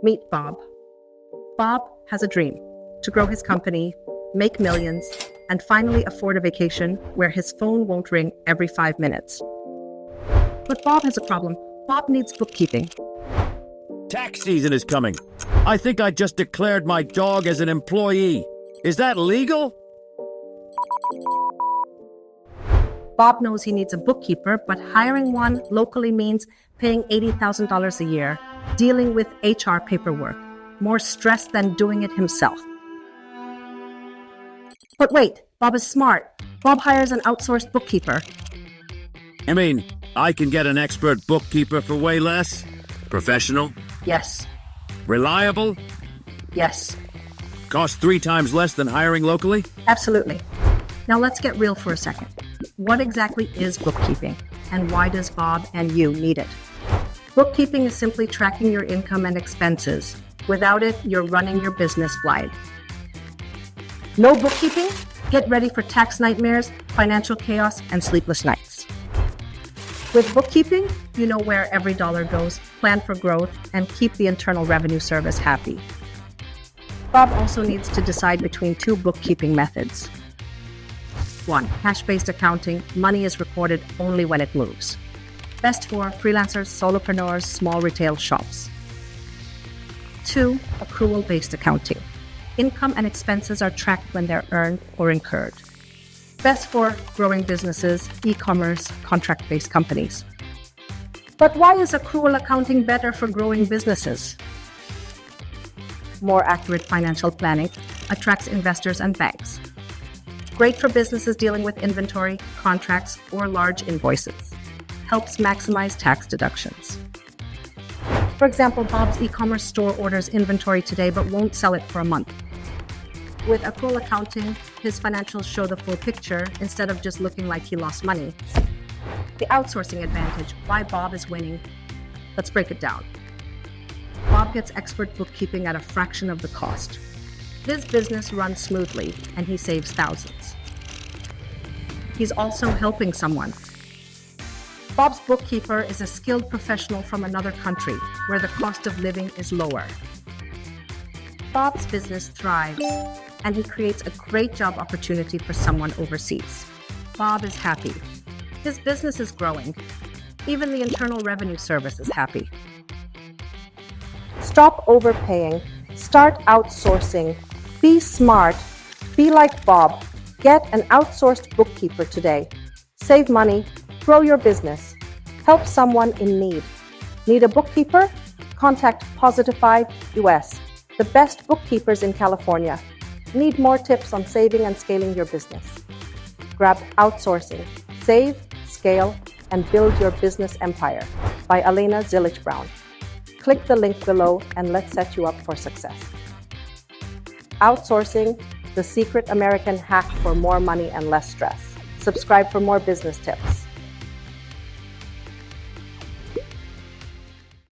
Meet Bob. Bob has a dream to grow his company, make millions, and finally afford a vacation where his phone won't ring every 5 minutes. But Bob has a problem. Bob needs bookkeeping. Tax season is coming. I think I just declared my dog as an employee. Is that legal? Bob knows he needs a bookkeeper, but hiring one locally means paying $80,000 a year, dealing with HR paperwork, more stress than doing it himself. But wait, Bob is smart. Bob hires an outsourced bookkeeper. I mean, I can get an expert bookkeeper for way less? Professional? Yes, Reliable? yes, Cost 3 times less than hiring locally? absolutely. Now let's get real for a second. What exactly is bookkeeping, and why does Bob and you need it? Bookkeeping is simply tracking your income and expenses. Without it, you're running your business blind. No bookkeeping? Get ready for tax nightmares, financial chaos, and sleepless nights. With bookkeeping, you know where every dollar goes, plan for growth, and keep the Internal Revenue Service happy. Bob also needs to decide between 2 bookkeeping methods. 1. Cash-based accounting. Money is recorded only when it moves. Best for freelancers, solopreneurs, small retail shops. 2. Accrual-based accounting. Income and expenses are tracked when they're earned or incurred. Best for growing businesses, e-commerce, contract-based companies. But why is accrual accounting better for growing businesses? More accurate financial planning attracts investors and banks. Great for businesses dealing with inventory, contracts, or large invoices. Helps maximize tax deductions. For example, Bob's e-commerce store orders inventory today but won't sell it for a month. With accrual accounting, his financials show the full picture instead of just looking like he lost money. The outsourcing advantage, why Bob is winning. Let's break it down. Bob gets expert bookkeeping at a fraction of the cost. His business runs smoothly and he saves thousands. He's also helping someone. Bob's bookkeeper is a skilled professional from another country where the cost of living is lower. Bob's business thrives and he creates a great job opportunity for someone overseas. Bob is happy. His business is growing. Even the Internal Revenue Service is happy. Stop overpaying. Start outsourcing. Be smart. Be like Bob. Get an outsourced bookkeeper today. Save money. Grow your business. Help someone in need. Need a bookkeeper? Contact Positify US, the best bookkeepers in California. Need more tips on saving and scaling your business? Grab Outsourcing. Save, scale, and build your business empire by Elena Zilich Brown. Click the link below and let's set you up for success. Outsourcing, the secret American hack for more money and less stress. Subscribe for more business tips.